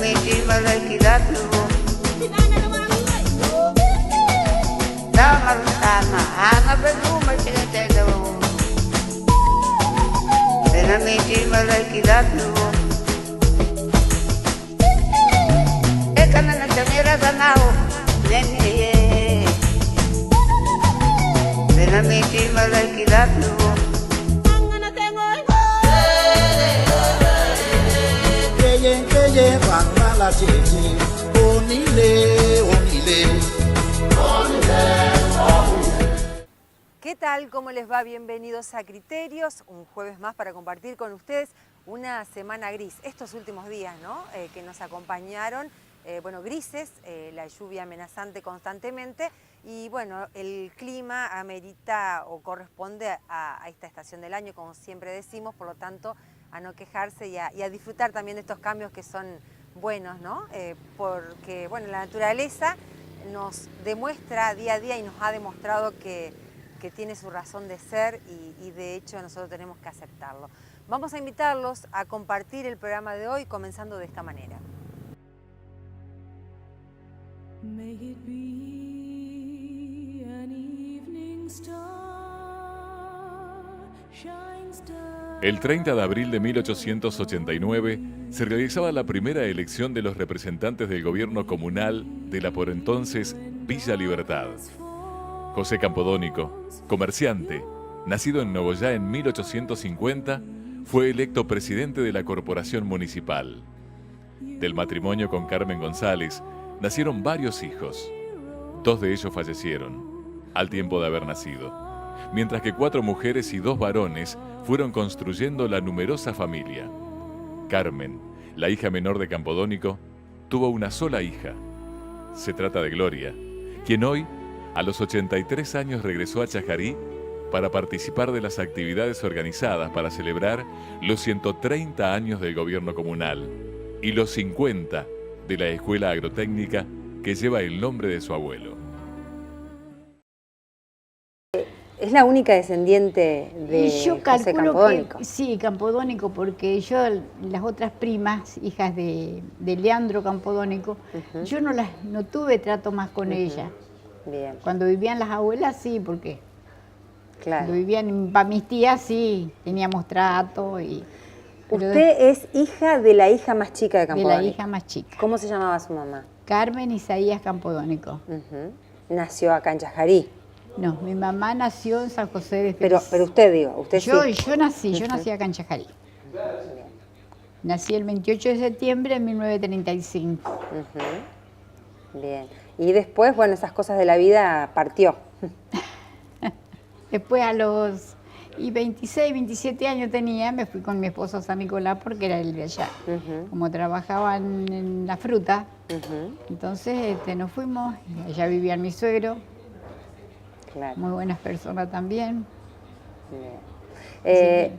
miti malakidatu Dama rutana ana beluma kinetelo Miti malakidatu Ekana na tamira zanao Nene Miti malakidatu Keye banga la cheche Onile, onile ¿Qué tal? ¿Cómo les va? Bienvenidos a Criterios, un jueves más para compartir con ustedes una semana gris. Estos últimos días, ¿no? Que nos acompañaron, bueno, grises, la lluvia amenazante constantemente y bueno, el clima amerita o corresponde a esta estación del año, como siempre decimos, por lo tanto, a no quejarse y a disfrutar también de estos cambios que son buenos, ¿no? Porque, bueno, la naturaleza nos demuestra día a día y nos ha demostrado que tiene su razón de ser y de hecho nosotros tenemos que aceptarlo. Vamos a invitarlos a compartir el programa de hoy comenzando de esta manera. El 30 de abril de 1889 se realizaba la primera elección de los representantes del gobierno comunal de la por entonces Villa Libertad. José Campodónico, comerciante, nacido en Nogoyá en 1850, fue electo presidente de la corporación municipal. Del matrimonio con Carmen González nacieron varios hijos. 2 de ellos fallecieron al tiempo de haber nacido, mientras que 4 mujeres y 2 varones fueron construyendo la numerosa familia. Carmen, la hija menor de Campodónico, tuvo una sola hija. Se trata de Gloria, quien hoy, a los 83 años, regresó a Chajarí para participar de las actividades organizadas para celebrar los 130 años del gobierno comunal y los 50 de la escuela agrotécnica que lleva el nombre de su abuelo. ¿Es la única descendiente de José Campodónico? Sí, Campodónico, porque yo, las otras primas, hijas de Leandro Campodónico, yo no tuve trato más con ella. Bien. Cuando vivían las abuelas, sí, porque claro. Cuando vivían para mis tías, sí, teníamos trato. Usted es hija de la hija más chica de Campodónico. De la hija más chica. ¿Cómo se llamaba su mamá? Carmen Isaías Campodónico. Nació acá en Chajarí. No, mi mamá nació en San José de Feliz. Pero usted, digo, usted yo, sí. Yo nací acá en Chajarí. Nací el 28 de septiembre de 1935. Bien. Y después, bueno, esas cosas de la vida partió. Después a los 26, 27 años tenía, me fui con mi esposo a San Nicolás porque era el de allá. Como trabajaban en la fruta, entonces nos fuimos, allá vivía mi suegro. Claro. Muy buenas personas también.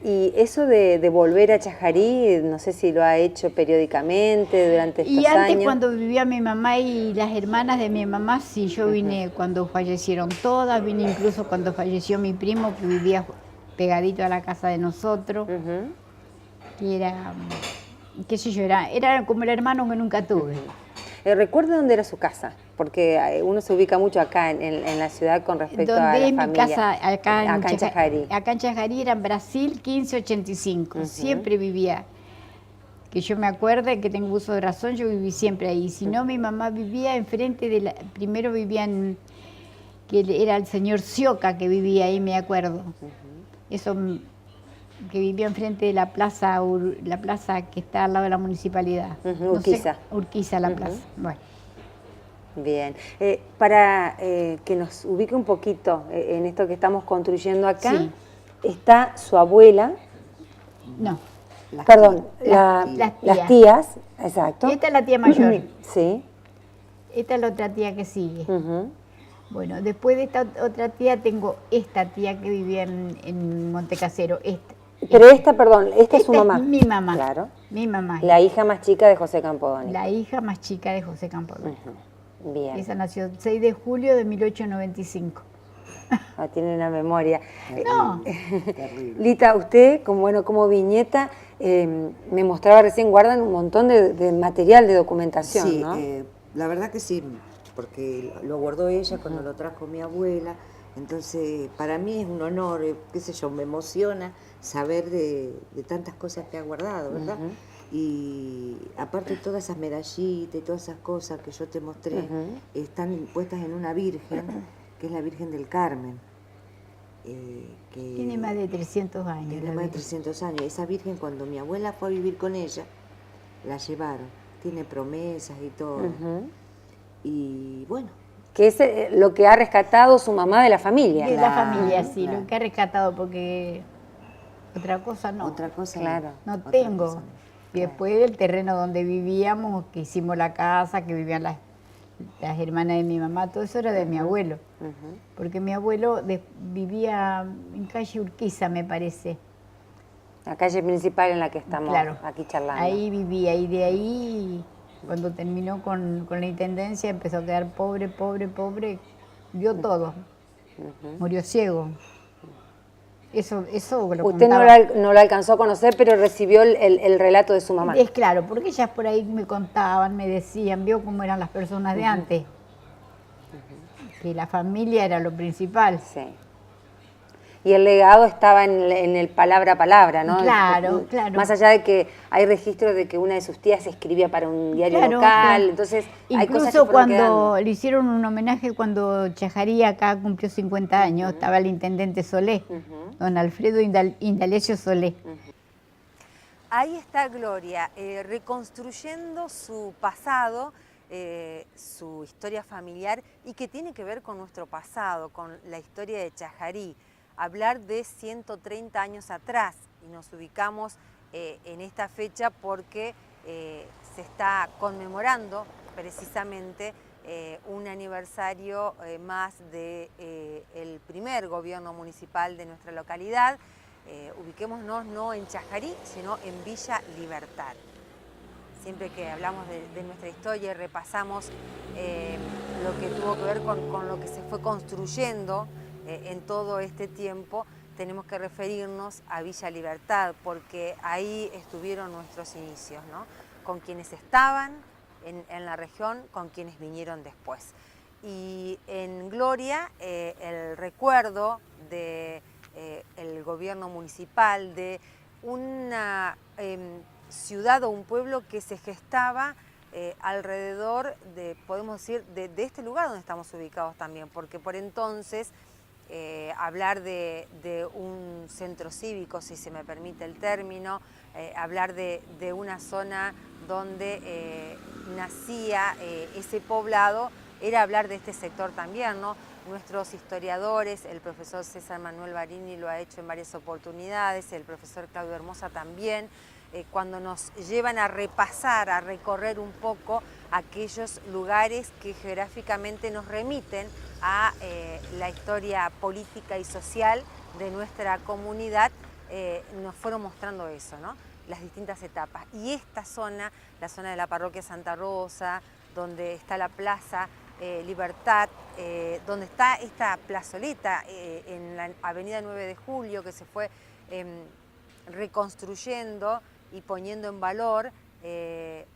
Y eso de volver a Chajarí, no sé si lo ha hecho periódicamente durante estos años. Y antes cuando vivía mi mamá y las hermanas de mi mamá, sí, yo vine cuando fallecieron todas, vine incluso cuando falleció mi primo que vivía pegadito a la casa de nosotros, que era, qué sé yo, era como el hermano que nunca tuve. ¿Recuerda dónde era su casa? Porque uno se ubica mucho acá en la ciudad con respecto a la familia. ¿Dónde es mi casa? Acá en Chajarí. Acá en Chajarí era en Brasil 1585. Siempre vivía. Que yo me acuerde que tengo uso de razón, yo viví siempre ahí. Si no, mi mamá vivía enfrente de la... Primero vivían... que era el señor Sioca que vivía ahí, me acuerdo. Eso... que vivía enfrente de la plaza que está al lado de la municipalidad. Urquiza. No sé, Urquiza, la plaza. Bueno. Bien. Para que nos ubique un poquito en esto que estamos construyendo acá, está su abuela. No. Las tías, exacto. Esta es la tía mayor. Sí. Esta es la otra tía que sigue. Bueno, después de esta otra tía tengo esta tía que vivía en Montecasero. Pero esta es su mamá. Es mi mamá. Claro. Mi mamá. La hija más chica de José Campodónico. La hija más chica de José Campodónico. Bien. Esa nació el 6 de julio de 1895. Tiene una memoria. No. Terrible. Lita, usted, como viñeta, me mostraba recién, guardan un montón de material de documentación, Sí, ¿no? la verdad que sí, porque lo guardó ella cuando lo trajo mi abuela. Entonces, para mí es un honor, qué sé yo, me emociona saber de tantas cosas que ha guardado, ¿verdad? Y aparte todas esas medallitas y todas esas cosas que yo te mostré, están puestas en una virgen, que es la Virgen del Carmen. Que Tiene más de 300 años. tiene la más de Virgen. 300 años. Esa virgen, cuando mi abuela fue a vivir con ella, la llevaron. Tiene promesas y todo. Y bueno, Que es lo que ha rescatado su mamá de la familia. De la familia, sí, claro. lo que ha rescatado, porque otra cosa no. otra cosa. Claro. No otra tengo. cosa. Y después del terreno donde vivíamos, que hicimos la casa, que vivían las hermanas de mi mamá, todo eso era de mi abuelo. Porque mi abuelo vivía en calle Urquiza, me parece. La calle principal en la que estamos Claro. aquí charlando. Ahí vivía, y de ahí, cuando terminó con la intendencia, empezó a quedar pobre, vio todo. Murió ciego. Eso lo Usted contaba. no lo alcanzó a conocer, pero recibió el relato de su mamá. Es claro, porque ellas por ahí me contaban, me decían, vio cómo eran las personas de antes. Que la familia era lo principal. Sí. Y el legado estaba en el palabra a palabra, ¿no? Claro, claro. Más allá de que hay registros de que una de sus tías escribía para un diario Claro, local, claro. entonces hay cosas que Incluso fueron cuando quedando. le hicieron un homenaje cuando Chajarí acá cumplió 50 años, estaba el intendente Solé, don Alfredo Indalecio Solé. Ahí está Gloria, reconstruyendo su pasado, su historia familiar y que tiene que ver con nuestro pasado, con la historia de Chajarí. Hablar de 130 años atrás, y nos ubicamos en esta fecha porque se está conmemorando precisamente un aniversario más del primer gobierno municipal de nuestra localidad. Ubiquémonos no en Chajarí, sino en Villa Libertad. Siempre que hablamos de nuestra historia y repasamos lo que tuvo que ver con lo que se fue construyendo en todo este tiempo, tenemos que referirnos a Villa Libertad, porque ahí estuvieron nuestros inicios, ¿no? Con quienes estaban en la región, con quienes vinieron después. Y en Gloria, el recuerdo del gobierno municipal, de una ciudad o un pueblo que se gestaba alrededor de, podemos decir, de este lugar donde estamos ubicados también, porque por entonces hablar de un centro cívico, si se me permite el término, hablar de una zona donde nacía ese poblado, era hablar de este sector también, ¿no? Nuestros historiadores, el profesor César Manuel Barini lo ha hecho en varias oportunidades, el profesor Claudio Hermosa también, cuando nos llevan a repasar, a recorrer un poco aquellos lugares que geográficamente nos remiten a la historia política y social de nuestra comunidad, nos fueron mostrando eso, ¿no? Las distintas etapas. Y esta zona, la zona de la parroquia Santa Rosa, donde está la Plaza Libertad, donde está esta plazoleta en la avenida 9 de Julio, que se fue reconstruyendo y poniendo en valor,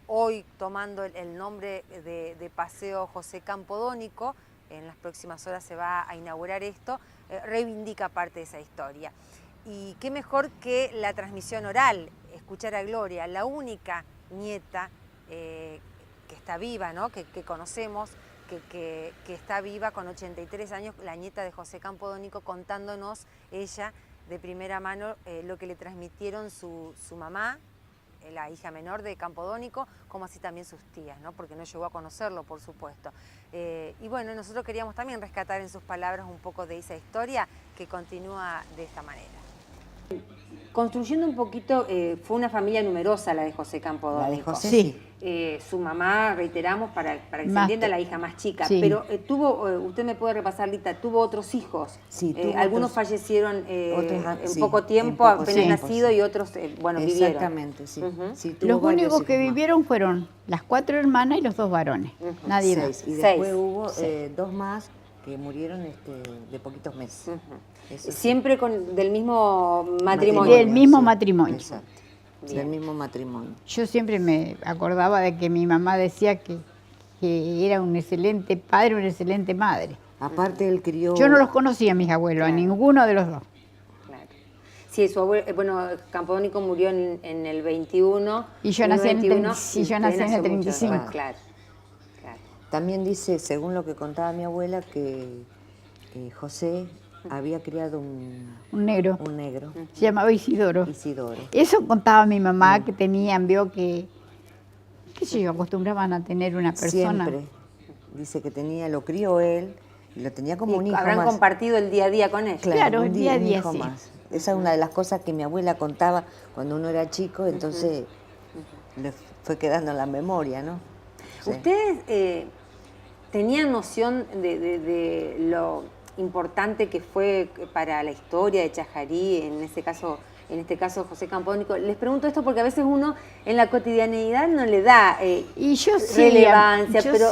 hoy tomando el nombre de Paseo José Campodónico. En las próximas horas se va a inaugurar esto, reivindica parte de esa historia. Y qué mejor que la transmisión oral, escuchar a Gloria, la única nieta que está viva, ¿no? que conocemos, que está viva con 83 años, la nieta de José Campodónico, contándonos ella de primera mano lo que le transmitieron su mamá, la hija menor de Campodónico, como así también sus tías, ¿no? Porque no llegó a conocerlo, por supuesto. Y bueno, nosotros queríamos también rescatar en sus palabras un poco de esa historia que continúa de esta manera. Construyendo un poquito, fue una familia numerosa la de José Campodónico. La de José, Sí. Su mamá, reiteramos, para que se Más entienda, que- la hija más chica. Sí. Pero usted me puede repasar, Lita, tuvo otros hijos. Sí, tuvo algunos otros- fallecieron otros, en sí, poco en tiempo, poco apenas tiempo, nacido, sí. y otros, bueno, vivieron. Exactamente, sí. Ujú. Sí, tuvo Los varios únicos que hijos más. vivieron fueron las 4 hermanas y los 2 varones. Nadie más. 6. Y Seis. después hubo Sí. 2 más que murieron de poquitos meses. Eso sí. Siempre del mismo matrimonio. Del mismo Sí, matrimonio. Exacto. Bien. Del mismo matrimonio. Yo siempre me acordaba de que mi mamá decía que era un excelente padre, una excelente madre. Aparte él crió... Yo no los conocía a mis abuelos, a Claro. ninguno de los dos. Claro. Sí, su abuelo, bueno, Campodónico murió en el 21. Y yo nací en el 21, y yo nací en el nació mucho 35. después, claro. Claro. También dice, según lo que contaba mi abuela, que José había criado Un negro. un negro, Se llamaba Isidoro. Isidoro. Eso contaba mi mamá, que tenían, vio que, qué sé yo, acostumbraban a tener una persona. Siempre. Dice que lo crió él, y lo tenía como un Y hijo habrán más. compartido el día a día con él. Claro, un el día a un día, hijo sí. más. Esa es una de las cosas que mi abuela contaba cuando uno era chico, entonces le fue quedando en la memoria, ¿no? Sí. ¿Ustedes tenían noción de lo importante que fue para la historia de Chajarí, en este caso José Campodónico? Les pregunto esto porque a veces uno en la cotidianeidad no le da Y yo sí, relevancia, pero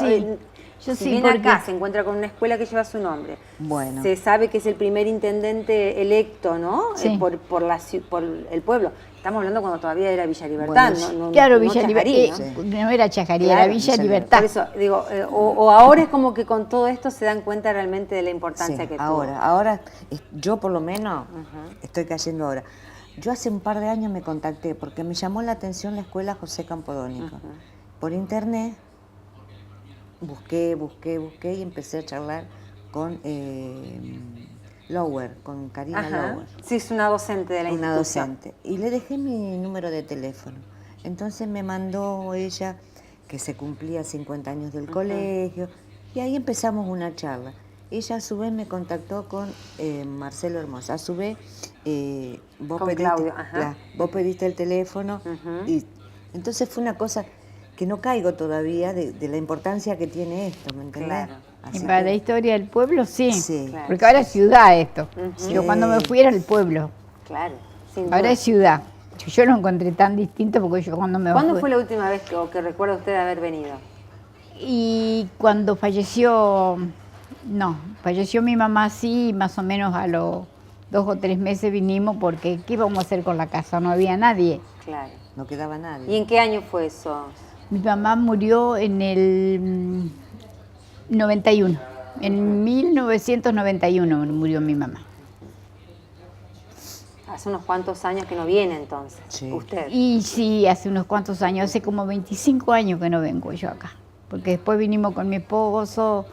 yo si sí, viene porque acá se encuentra con una escuela que lleva su nombre. Bueno. Se sabe que es el primer intendente electo, ¿no? Sí. Por el pueblo. Estamos hablando cuando todavía era Villa Libertad, Bueno, claro, no Villa Chajarí, Libertad, ¿no? no era Chajarí, Claro, era Villa Villa Libertad. Por eso, digo, o ahora es como que con todo esto se dan cuenta realmente de la importancia Sí, que ahora yo por lo menos estoy cayendo ahora. Yo hace un par de años me contacté porque me llamó la atención la escuela José Campodónico. Por internet busqué y empecé a charlar con Lower, con Karina Ajá. Lower. Sí, es una docente de la Una institución. docente. Y le dejé mi número de teléfono. Entonces me mandó ella, que se cumplía 50 años del colegio, y ahí empezamos una charla. Ella a su vez me contactó con Marcelo Hermosa. A su vez, Con Claudio, ajá. vos pediste el teléfono, y entonces fue una cosa que no caigo todavía de la importancia que tiene esto, ¿me entendés? Claro. Y Así para que- la historia del pueblo, sí. Sí. Claro. Porque ahora es ciudad esto. Yo Sí. cuando me fui era el pueblo. Claro, sin Ahora duda. es ciudad. Yo lo encontré tan distinto porque yo cuando me ¿Cuándo fui... fue la última vez que recuerda usted haber venido? Y cuando falleció mi mamá sí, más o menos a los 2 o 3 meses vinimos porque ¿qué íbamos a hacer con la casa? No había nadie. Claro. No quedaba nadie. ¿Y en qué año fue eso? Mi mamá murió en el 91. En 1991 murió mi mamá. Hace unos cuantos años que no viene entonces. Sí. Usted. Y sí, hace unos cuantos años, hace como 25 años que no vengo yo acá. Porque después vinimos con mi esposo,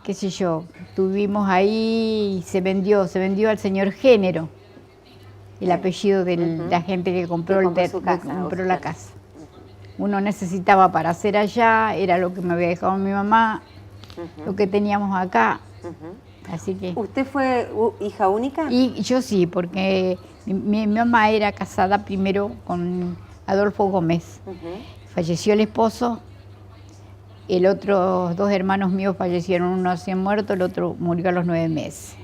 qué sé yo, tuvimos ahí y se vendió al señor Género, el apellido de la gente que compró, Que compró su casa, compró usted. la casa. Uno necesitaba para hacer allá, era lo que me había dejado mi mamá, lo que teníamos acá. Así que... ¿Usted fue hija única? Y yo sí, porque mi mamá era casada primero con Adolfo Gómez. Falleció el esposo, el otro 2 hermanos míos fallecieron, uno recién muerto, el otro murió a los 9 meses.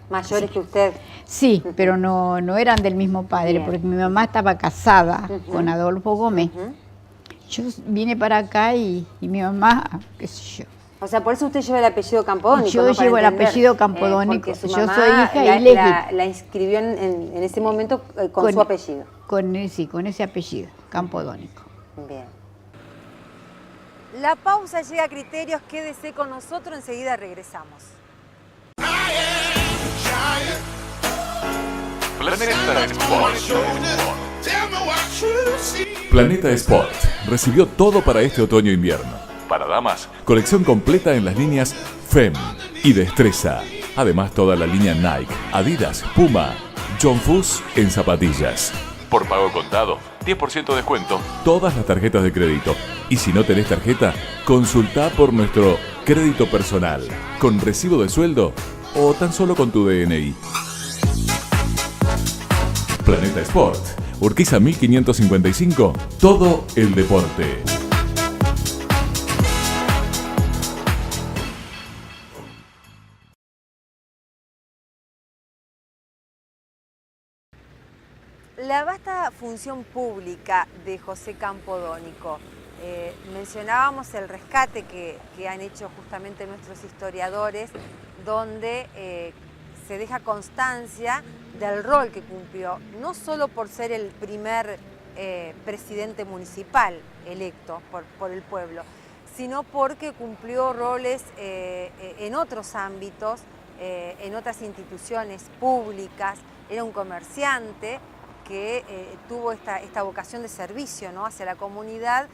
Mayores que usted. Sí, pero no eran del mismo padre, Bien. porque mi mamá estaba casada con Adolfo Gómez. Yo vine para acá y mi mamá, qué sé yo. O sea, por eso usted lleva el apellido Campodónico. Yo ¿no? Para llevo el entender, apellido Campodónico. porque su Yo mamá soy hija la, ilegítima. la inscribió en ese momento con su apellido. Con ese apellido, Campodónico. Bien. La pausa llega a Criterios, quédese con nosotros, enseguida regresamos. Planeta Sport. Planeta Sport recibió todo para este otoño-invierno. Para damas, colección completa en las líneas FEM y Destreza. Además, toda la línea Nike, Adidas, Puma, John Fuss en zapatillas. Por pago contado, 10% de descuento, todas las tarjetas de crédito. Y si no tenés tarjeta, consultá por nuestro crédito personal, con recibo de sueldo o tan solo con tu DNI. Planeta Sport, Urquiza 1555, todo el deporte. La vasta función pública de José Campodónico mencionábamos el rescate que han hecho justamente nuestros historiadores, donde se deja constancia del rol que cumplió, no solo por ser el primer presidente municipal electo por el pueblo, sino porque cumplió roles en otros ámbitos, en otras instituciones públicas. Era un comerciante que tuvo esta vocación de servicio, ¿no?, hacia la comunidad,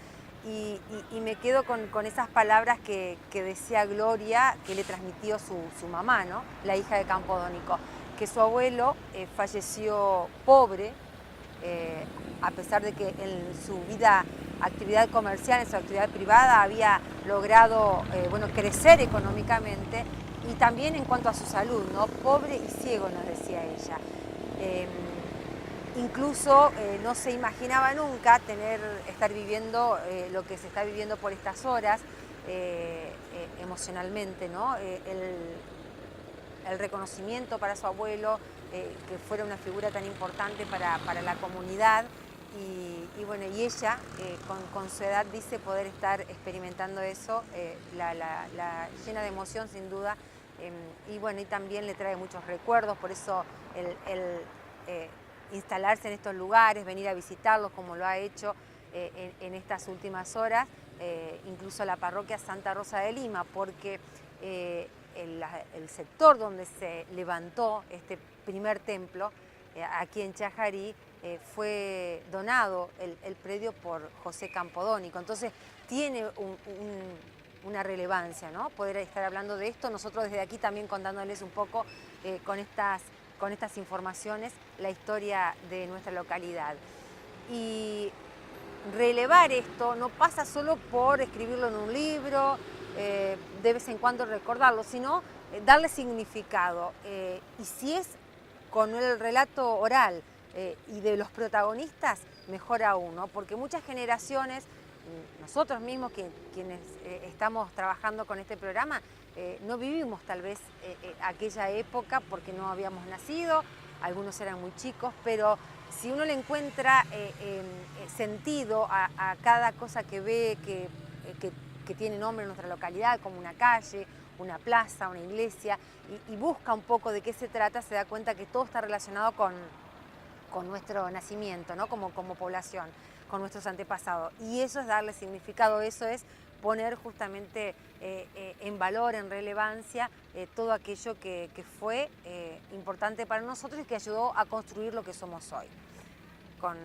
y me quedo con esas palabras que decía Gloria, que le transmitió su mamá, ¿no?, la hija de Campodónico, que su abuelo falleció pobre, a pesar de que en su actividad comercial, en su actividad privada, había logrado crecer económicamente, y también en cuanto a su salud, ¿no?, pobre y ciego, nos decía ella. Incluso no se imaginaba nunca estar viviendo lo que se está viviendo por estas horas, emocionalmente, ¿no? El reconocimiento para su abuelo, que fuera una figura tan importante para la comunidad, y ella con su edad dice poder estar experimentando eso, la llena de emoción sin duda, y también le trae muchos recuerdos. Por eso el instalarse en estos lugares, venir a visitarlos como lo ha hecho en estas últimas horas, incluso la parroquia Santa Rosa de Lima, porque el sector donde se levantó este primer templo, aquí en Chajarí, fue donado el predio por José Campodónico. Entonces tiene una relevancia, ¿no?, poder estar hablando de esto. Nosotros desde aquí también contándoles un poco con estas informaciones la historia de nuestra localidad. Y relevar esto no pasa solo por escribirlo en un libro, de vez en cuando recordarlo, sino darle significado. Y si es con el relato oral y de los protagonistas, mejor aún, ¿no?, porque muchas generaciones, nosotros mismos quienes estamos trabajando con este programa, no vivimos tal vez aquella época porque no habíamos nacido, algunos eran muy chicos, pero si uno le encuentra sentido a cada cosa que ve, que tiene nombre en nuestra localidad, como una calle, una plaza, una iglesia, y busca un poco de qué se trata, se da cuenta que todo está relacionado con nuestro nacimiento, ¿no?, como población, con nuestros antepasados. Y eso es darle significado, eso es poner justamente en valor, en relevancia, todo aquello que fue importante para nosotros y que ayudó a construir lo que somos hoy. Con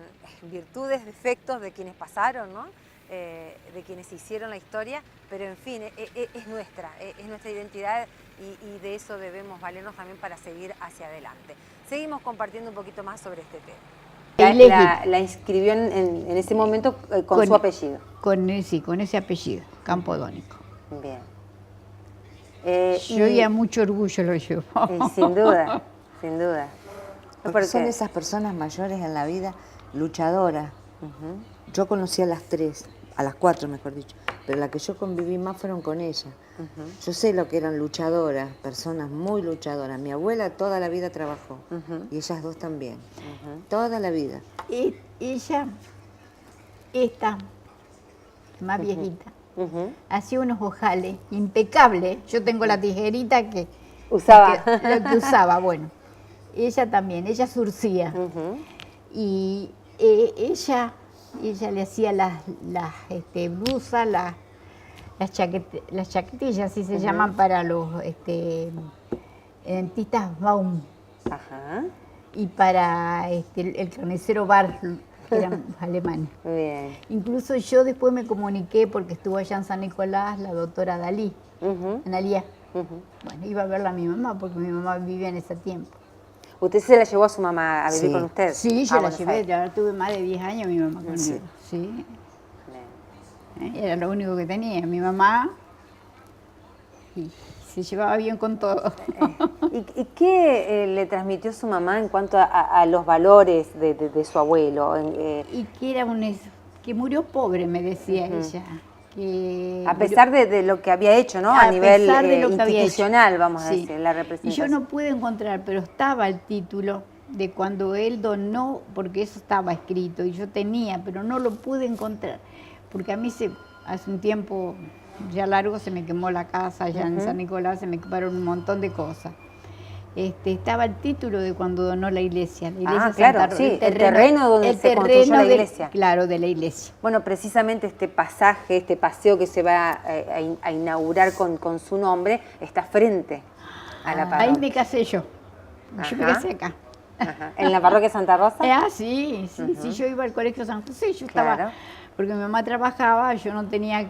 virtudes, defectos de quienes pasaron, ¿no?, de quienes hicieron la historia, pero en fin, es nuestra identidad, y de eso debemos valernos también para seguir hacia adelante. Seguimos compartiendo un poquito más sobre este tema. La inscribió en ese momento con su apellido. Sí, con ese apellido, Campodónico. Bien. Yo ya mucho orgullo lo llevo. Sin duda, sin duda. Porque son esas personas mayores en la vida, luchadoras. Yo conocí a las 4 mejor dicho, pero las que yo conviví más fueron con ella. Yo sé lo que eran luchadoras, personas muy luchadoras. Mi abuela toda la vida trabajó, y ellas dos también, toda la vida. Y ella, esta, más viejita, hacía unos ojales impecables. Yo tengo la tijerita que usaba. Lo que usaba, bueno. Ella también, ella surcía. Y ella le hacía las blusas, las chaquetillas, así se llaman para los dentistas Baum. Y para el carnicero Bar, que eran alemanes. Bien. Incluso yo después me comuniqué, porque estuvo allá en San Nicolás la doctora Dalí, Analía. Bueno, iba a verla a mi mamá, porque mi mamá vivía en ese tiempo. ¿Usted se la llevó a su mamá a vivir con usted? Sí, yo la llevé, ya tuve más de 10 años mi mamá conmigo. Sí. Era lo único que tenía, mi mamá, y se llevaba bien con todo. ¿Y qué le transmitió su mamá en cuanto a los valores de su abuelo? Y que era que murió pobre, me decía ella. A pesar de lo que había hecho, ¿no? A nivel institucional, vamos a decir, la representación. Y yo no pude encontrar, pero estaba el título de cuando él donó, porque eso estaba escrito y yo tenía, pero no lo pude encontrar. porque a mí hace un tiempo ya largo se me quemó la casa, allá en San Nicolás se me quemaron un montón de cosas. Estaba el título de cuando donó la iglesia. La iglesia claro, Santa sí, el terreno donde se construyó la iglesia. Claro, de la iglesia. Bueno, precisamente este pasaje, este paseo que se va a inaugurar con su nombre, está frente a la parroquia. Ahí me casé yo. Yo me casé acá. Ajá. ¿En la parroquia Santa Rosa? Sí, yo iba al colegio San José, yo estaba, Claro. porque mi mamá trabajaba, yo no tenía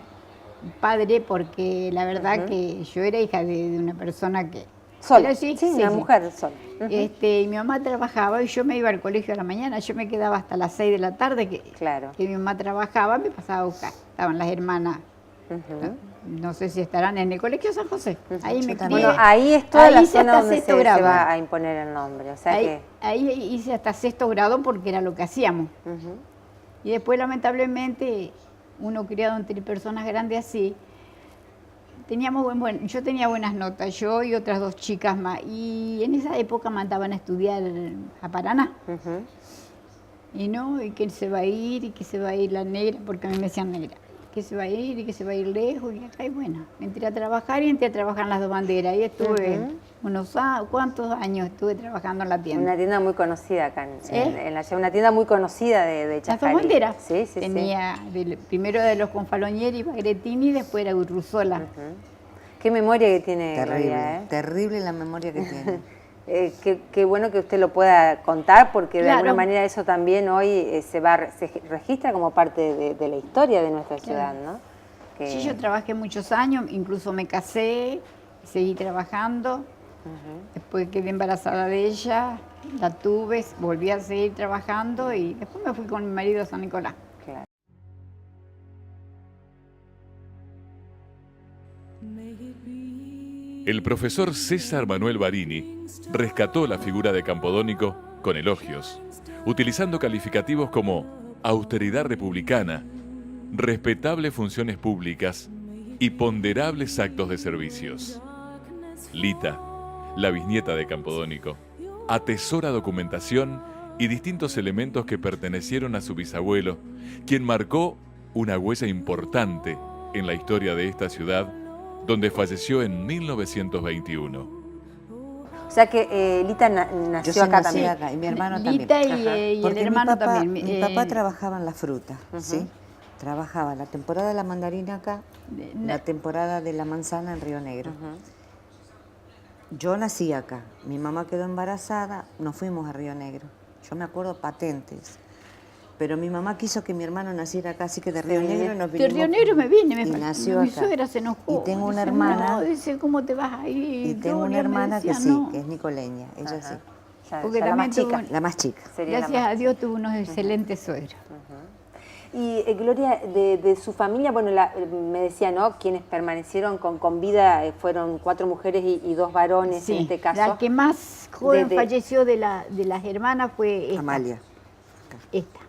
padre porque la verdad que yo era hija de una persona que... Sola, Pero sí, una mujer sola. Y mi mamá trabajaba y yo me iba al colegio a la mañana, yo me quedaba hasta las 6 de la tarde que mi mamá trabajaba, me pasaba a buscar, estaban las hermanas, no sé si estarán en el colegio San José, ahí me crié. Bueno, ahí es toda la hice zona hasta donde sexto se grado. va a imponer el nombre, o sea Ahí hice hasta 6º grado porque era lo que hacíamos. Y después, lamentablemente, uno criado entre personas grandes así, yo tenía buenas notas, yo y otras 2 chicas más, y en esa época mandaban a estudiar a Paraná. Y que se va a ir, y que se va a ir la negra, porque a mí me decían negra, que se va a ir, y que se va a ir lejos, y acá, y bueno, entré a trabajar en las 2 banderas, y estuve ¿cuántos años estuve trabajando en la tienda? Una tienda muy conocida acá, una tienda muy conocida de Chajarí. Las 2 banderas. Sí. Tenía primero de los Confalonieri, Bagretini, después era Urruzola. Qué memoria que tiene Terrible, Gloria, terrible la memoria que tiene. Qué bueno que usted lo pueda contar, porque de Claro. alguna manera eso también hoy se registra como parte de la historia de nuestra ciudad, ¿no? Sí, yo trabajé muchos años, incluso me casé, seguí trabajando. Después quedé embarazada de ella, la tuve, volví a seguir trabajando y después me fui con mi marido a San Nicolás. Claro. El profesor César Manuel Barini rescató la figura de Campodónico con elogios, utilizando calificativos como austeridad republicana, respetables funciones públicas y ponderables actos de servicios. Lita, la bisnieta de Campodónico, atesora documentación y distintos elementos que pertenecieron a su bisabuelo, quien marcó una huella importante en la historia de esta ciudad, donde falleció en 1921. O sea que Lita nació acá también. Acá, y mi hermano Lita también. y el Porque hermano mi papá, también. Mi papá trabajaba en la fruta, ¿sí? Trabajaba la temporada de la mandarina acá, la temporada de la manzana en Río Negro. Yo nací acá, mi mamá quedó embarazada, nos fuimos a Río Negro. Yo me acuerdo patentes. Pero mi mamá quiso que mi hermano naciera acá, así que de Río Negro nos vinimos. De Río Negro me vine, y nació mi acá. suegra se enojó. Y tengo una Dice, hermana. no, dice, ¿cómo te vas a ir? Y tengo una Gloria, me hermana que decía, sí, no. que es nicoleña, ella sí. Porque la más también tuvo chica. La más chica. Sería la Gracias más a Dios tuvo unos excelentes suegros. Y Gloria, de su familia, bueno, me decía, ¿no? Quienes permanecieron con vida fueron 4 mujeres y 2 varones Sí, en este caso. la que más joven falleció de las hermanas fue esta. Amalia. Esta.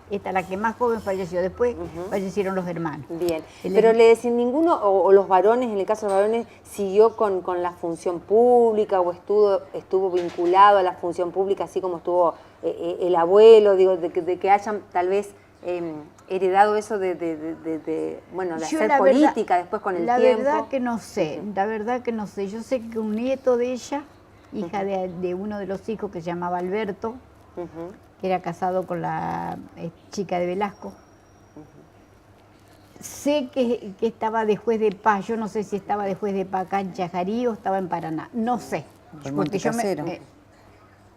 Esta, la que más joven falleció. Después fallecieron los hermanos. Bien, pero le decían ninguno, o los varones, en el caso de los varones, siguió con la función pública o estuvo vinculado a la función pública, así como estuvo el abuelo, digo, de que hayan tal vez heredado eso de hacer política después con el tiempo. La verdad que no sé, yo sé que un nieto de ella, hija de uno de los hijos que se llamaba Alberto, que era casado con la chica de Velasco. Sé que estaba de juez de paz, yo no sé si estaba de juez de paz acá en Chajarí o estaba en Paraná, no sé. En Montecasero.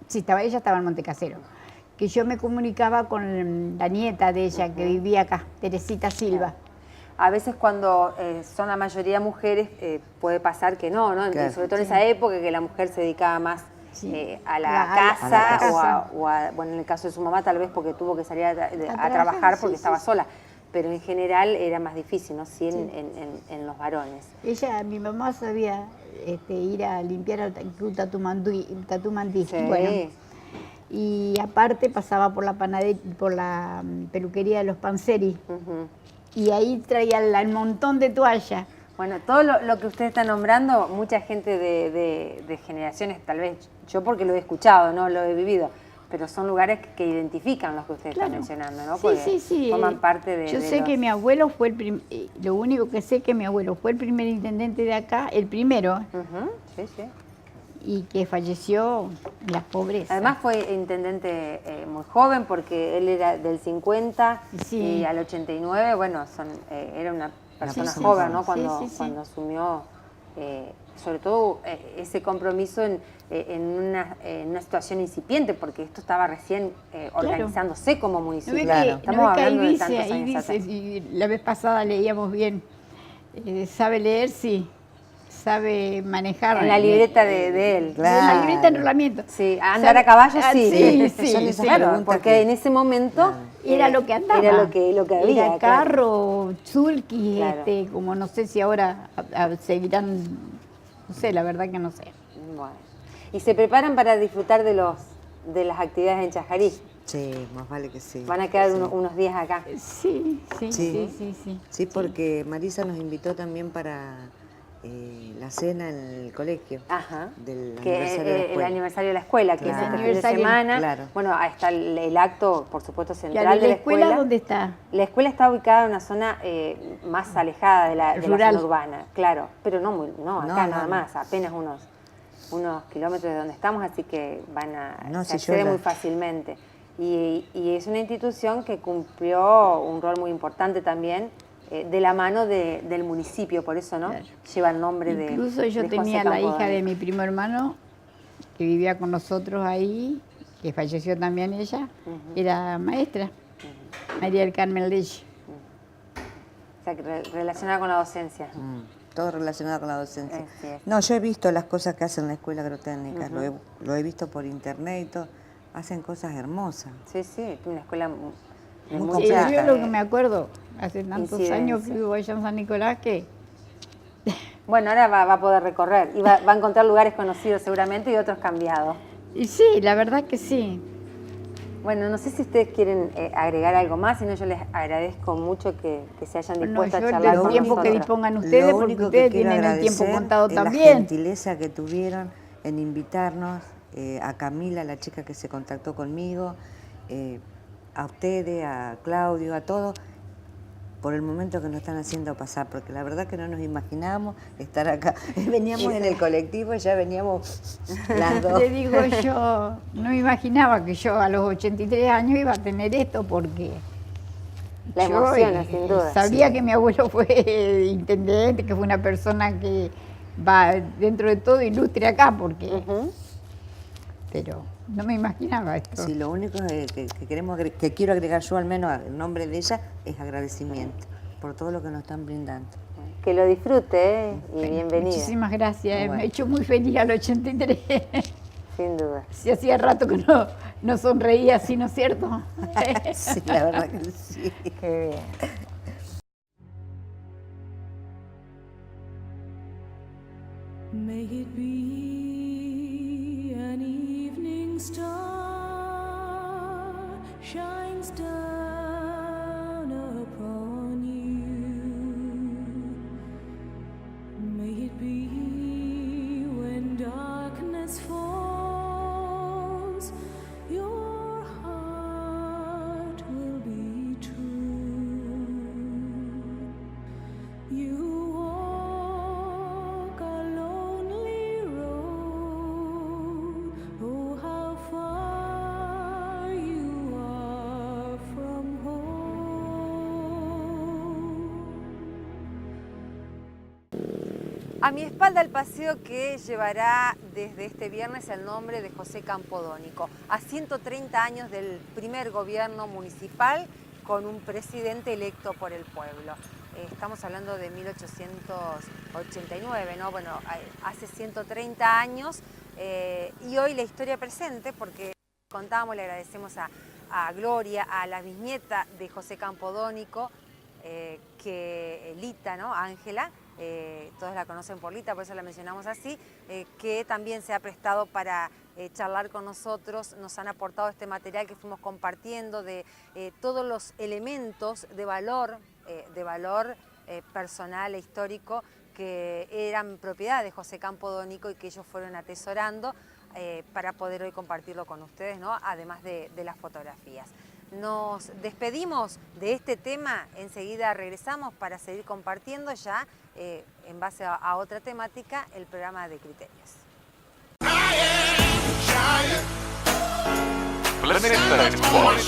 Sí, ella estaba en Montecasero. Que yo me comunicaba con la nieta de ella que vivía acá, Teresita Silva. A veces cuando son la mayoría mujeres puede pasar que no, Claro. Sobre todo en esa época que la mujer se dedicaba más a la a la casa casa. bueno, en el caso de su mamá tal vez porque tuvo que salir a trabajar porque estaba sola, pero en general era más difícil, ¿no? Sí, en los varones. Mi mamá sabía ir a limpiar al Tatumandí, Sí. bueno, y aparte pasaba por la peluquería de los Panseri, y ahí traía el montón de toallas. Bueno, todo lo que usted está nombrando, mucha gente de generaciones, tal vez yo porque lo he escuchado, no lo he vivido, pero son lugares que identifican los que usted está mencionando, ¿no? Sí, Porque sí. forman parte de... Yo sé que mi abuelo fue el lo único que sé que mi abuelo fue el primer intendente de acá, el primero, Sí, sí. y que falleció en la pobreza. Además fue intendente muy joven porque él era del 50 Sí. y al 89, bueno, era una persona Sí, joven, sí, ¿no? sí, Cuando, sí, sí. cuando asumió, sobre todo ese compromiso en una situación incipiente, porque esto estaba recién organizándose como municipio. Estamos hablando de tantos años atrás. Y la vez pasada leíamos bien, sabe leer, sí, sabe manejar. En la libreta de él. En la libreta de enrolamiento. Sí, andar a caballo, sí. Sí, sí. Claro, porque en ese momento era lo que andaba. Era lo que había. Era carro, sulky, Claro. como no sé si ahora seguirán, no sé, la verdad que no sé. Bueno. ¿Y se preparan para disfrutar de las actividades en Chajarí? Sí, más vale que sí. ¿Van a quedar unos días acá? Sí. Sí, porque Marisa nos invitó también para la cena en el colegio. Ajá. Del Que aniversario de la el escuela. aniversario de la escuela, que Claro. es este fin de Aniversario, semana. claro. Bueno, ahí está el acto, por supuesto, central ¿La de la escuela. dónde está? La escuela está ubicada en una zona más alejada de la Rural. zona urbana, claro, pero no acá nada no. más, apenas unos kilómetros de donde estamos, así que No, se si yo accede la- muy fácilmente. Y es una institución que cumplió un rol muy importante también de la mano del municipio, por eso, ¿no? Claro. Lleva el nombre de Incluso yo de tenía José la hija Campodónico. de mi primo hermano, que vivía con nosotros ahí, que falleció también ella, era maestra, María del Carmen Leyes. O sea, que relacionada con la docencia. Todo relacionado con la docencia. Así es. No, yo he visto las cosas que hacen en la escuela agrotécnica, lo he visto por internet y todo. Hacen cosas hermosas. Sí, sí, una escuela de Muy mucha, Sí, completa. yo lo que me acuerdo, hace tantos años incidencia. que vivo allá en San Nicolás, que Bueno, ahora va a poder recorrer y va a encontrar lugares conocidos seguramente y otros cambiados. y sí, la verdad que sí. Bueno, no sé si ustedes quieren agregar algo más, si no yo les agradezco mucho que se hayan No, dispuesto yo a charlar el con tiempo que nosotros. dispongan ustedes, Lo porque único que ustedes quiero tienen el tiempo agradecer contado es la también. gentileza que tuvieron en invitarnos, a Camila, la chica que se contactó conmigo, a ustedes, a Claudio, a todos, por el momento que nos están haciendo pasar, porque la verdad que no nos imaginábamos estar acá. Veníamos en el colectivo y ya veníamos las dos. Le digo yo, no me imaginaba que yo a los 83 años iba a tener esto, porque La yo, emociona, sin duda. sabía que mi abuelo fue intendente, que fue una persona que va dentro de todo ilustre acá, porque pero no me imaginaba esto. Sí, lo único que quiero agregar yo, al menos en nombre de ella, es agradecimiento por todo lo que nos están brindando. Que lo disfrute y bienvenida, Muchísimas gracias, Bueno. me ha hecho muy feliz al 83. sin duda. Si hacía rato que no sonreía así, ¿no es cierto? Sí, la verdad que sí. Qué bien. May it be an evening star shines down upon you. May it be when darkness falls, your heart will be true. You walk a lonely road. Oh, how far you are from home. A mi espalda el paseo que llevará desde este viernes el nombre de José Campodónico, a 130 años del primer gobierno municipal con un presidente electo por el pueblo. Estamos hablando de 1889, ¿no? Bueno, hace 130 años y hoy la historia presente, porque contábamos, le agradecemos a Gloria, a la bisnieta de José Campodónico, que Lita, ¿no? Ángela, todos la conocen por Lita, por eso la mencionamos así, que también se ha prestado para charlar con nosotros, nos han aportado este material que fuimos compartiendo de todos los elementos de valor personal e histórico que eran propiedad de José Campodónico y que ellos fueron atesorando para poder hoy compartirlo con ustedes, ¿no? Además de las fotografías. Nos despedimos de este tema, enseguida regresamos para seguir compartiendo ya en base a otra temática el programa de Criterios. Planeta Sport.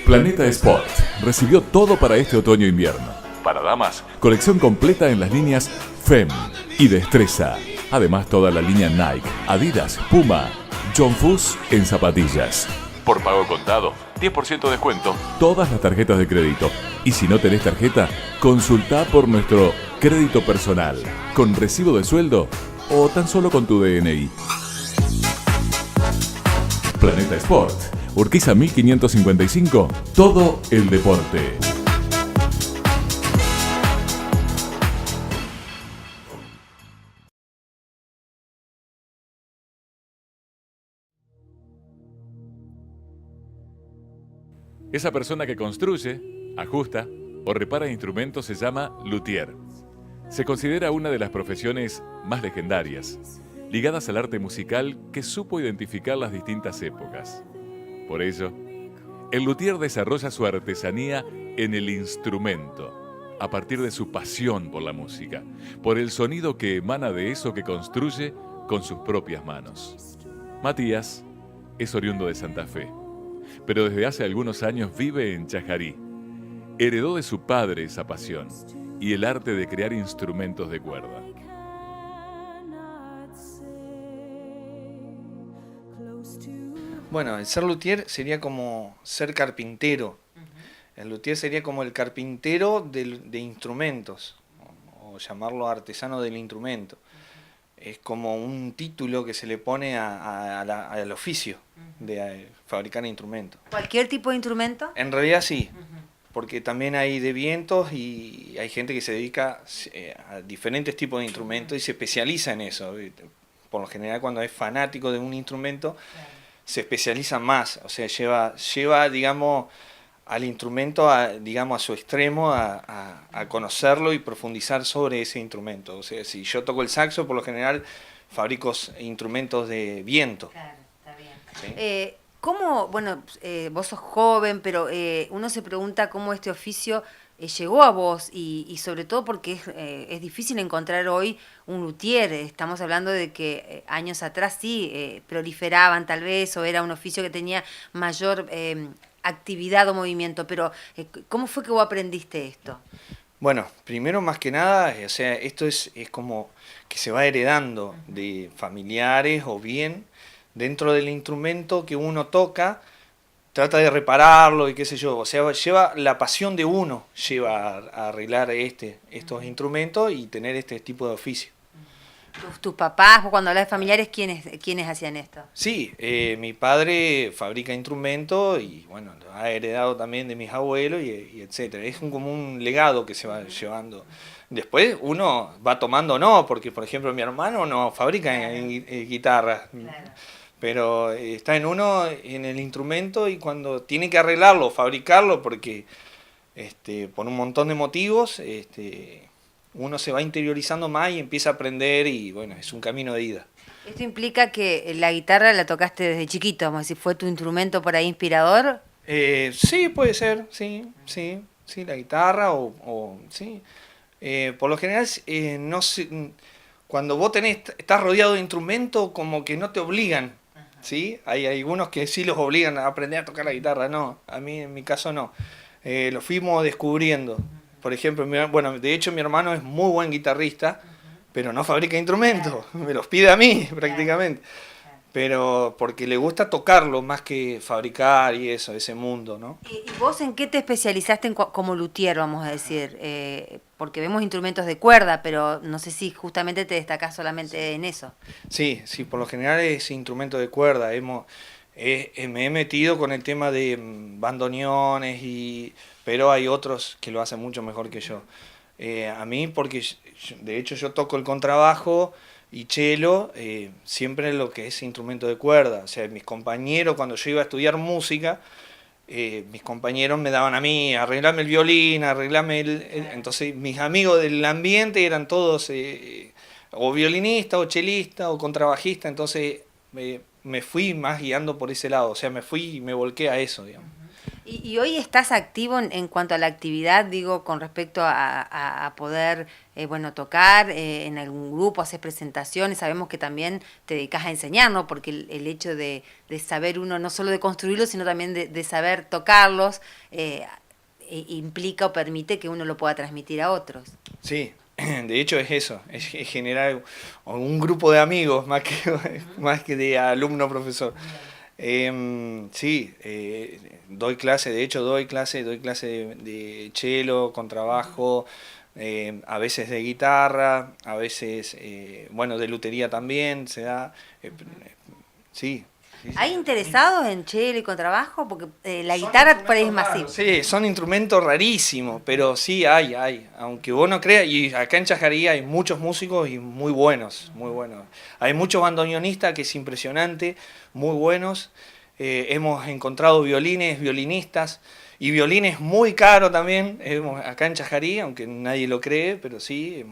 Planeta Sport recibió todo para este otoño-invierno. Para damas, colección completa en las líneas FEM y Destreza. Además, toda la línea Nike, Adidas, Puma, John Fuss en zapatillas. Por pago contado, 10% de descuento, todas las tarjetas de crédito. Y si no tenés tarjeta, consultá por nuestro crédito personal, con recibo de sueldo o tan solo con tu DNI. Planeta Sport, Urquiza 1555, todo el deporte. Esa persona que construye, ajusta o repara instrumentos se llama luthier. Se considera una de las profesiones más legendarias, ligadas al arte musical que supo identificar las distintas épocas. Por ello, el luthier desarrolla su artesanía en el instrumento, a partir de su pasión por la música, por el sonido que emana de eso que construye con sus propias manos. Matías es oriundo de Santa Fe, pero desde hace algunos años vive en Chajarí. Heredó de su padre esa pasión y el arte de crear instrumentos de cuerda. Bueno, el ser luthier sería como ser carpintero. El luthier sería como el carpintero de instrumentos, o llamarlo artesano del instrumento. Es como un título que se le pone al oficio de fabricar instrumentos. ¿Cualquier tipo de instrumento? En realidad sí, porque también hay de vientos y hay gente que se dedica a diferentes tipos de instrumentos y se especializa en eso. Por lo general, cuando es fanático de un instrumento, se especializa más, o sea, lleva digamos, al instrumento a su extremo, a conocerlo y profundizar sobre ese instrumento. O sea, si yo toco el saxo, por lo general fabrico instrumentos de viento. Claro, está bien. ¿Sí? ¿Cómo, bueno, vos sos joven, pero uno se pregunta cómo este oficio llegó a vos y sobre todo porque es difícil encontrar hoy un luthier. Estamos hablando de que años atrás sí proliferaban tal vez, o era un oficio que tenía mayor actividad o movimiento, pero ¿cómo fue que vos aprendiste esto? Bueno, primero más que nada, o sea, esto es como que se va heredando de familiares o bien dentro del instrumento que uno toca, trata de repararlo y qué sé yo, o sea, lleva la pasión de uno, lleva a arreglar estos instrumentos y tener este tipo de oficio. ¿Tus papás, cuando hablas de familiares, quiénes hacían esto? Sí, mi padre fabrica instrumentos y bueno, lo ha heredado también de mis abuelos y etcétera. Es como un legado que se va llevando. Después uno va tomando no, porque por ejemplo mi hermano no fabrica guitarras. Claro. Pero está en uno, en el instrumento, y cuando tiene que arreglarlo, fabricarlo, porque por un montón de motivos, uno se va interiorizando más y empieza a aprender, y bueno, es un camino de ida. ¿Esto implica que la guitarra la tocaste desde chiquito? Vamos a decir, ¿fue tu instrumento por ahí inspirador? Sí, puede ser, sí, la guitarra sí. Por lo general, no sé, cuando vos estás rodeado de instrumentos, como que no te obligan. ¿Sí? Hay algunos que sí los obligan a aprender a tocar la guitarra, no, a mí en mi caso no. Lo fuimos descubriendo. Por ejemplo, bueno, de hecho mi hermano es muy buen guitarrista, pero no fabrica instrumentos, me los pide a mí prácticamente. Pero porque le gusta tocarlo más que fabricar y eso, ese mundo, ¿no? ¿Y vos en qué te especializaste como luthier, vamos a decir? Porque vemos instrumentos de cuerda, pero no sé si justamente te destacás solamente en eso. Sí, por lo general es instrumento de cuerda. Me he metido con el tema de bandoneones, pero hay otros que lo hacen mucho mejor que yo. A mí, porque de hecho yo toco el contrabajo y cello, siempre lo que es instrumento de cuerda. O sea, mis compañeros, cuando yo iba a estudiar música, mis compañeros me daban a mí, arreglame el violín, arreglame entonces mis amigos del ambiente eran todos o violinista, o chelista, o contrabajista, entonces me fui más guiando por ese lado, o sea, me fui y me volqué a eso, digamos. Y hoy estás activo en cuanto a la actividad, digo, con respecto a poder, bueno, tocar en algún grupo, hacer presentaciones. Sabemos que también te dedicas a enseñar, ¿no? Porque el hecho de saber uno, no solo de construirlos, sino también de saber tocarlos, implica o permite que uno lo pueda transmitir a otros. Sí, de hecho es eso, es generar un grupo de amigos más que de alumno-profesor. Sí, doy clase, de hecho doy clase de cello, contrabajo, a veces de guitarra, a veces, bueno, de lutería también se da, sí. ¿Hay interesados en cello y contrabajo? Porque la guitarra por ahí es masiva. Sí, son instrumentos rarísimos, pero sí hay. Aunque vos no creas, y acá en Chajarí hay muchos músicos y muy buenos, muy buenos. Hay muchos bandoneonistas que es impresionante, muy buenos. Hemos encontrado violinistas y violines muy caros también. Acá en Chajarí, aunque nadie lo cree, pero sí,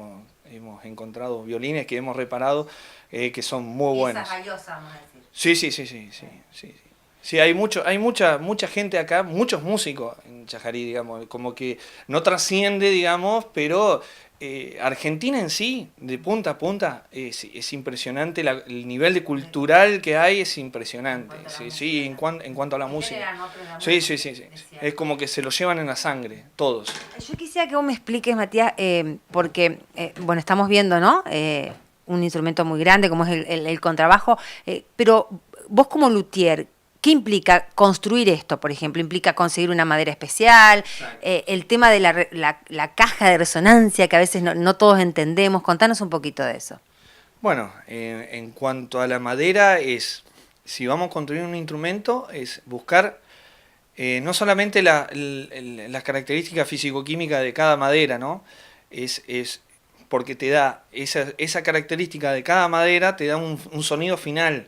hemos encontrado violines que hemos reparado que son muy buenos. Piezas valiosas, vamos a decir. Sí. Sí, hay mucha gente acá, muchos músicos en Chajarí, digamos, como que no trasciende, digamos, pero Argentina en sí, de punta a punta, es impresionante, el nivel de cultural que hay es impresionante, sí, en cuanto a la música. Sí. Es como que se lo llevan en la sangre, todos. Yo quisiera que vos me expliques, Matías, porque, bueno, estamos viendo, ¿no? Un instrumento muy grande como es el contrabajo, pero vos como luthier, ¿qué implica construir esto, por ejemplo? ¿Implica conseguir una madera especial? El tema de la caja de resonancia, que a veces no todos entendemos. Contanos un poquito de eso. Bueno, en cuanto a la madera, si vamos a construir un instrumento, es buscar no solamente las características físico-químicas de cada madera, ¿no? Es porque te da esa característica de cada madera, te da un sonido final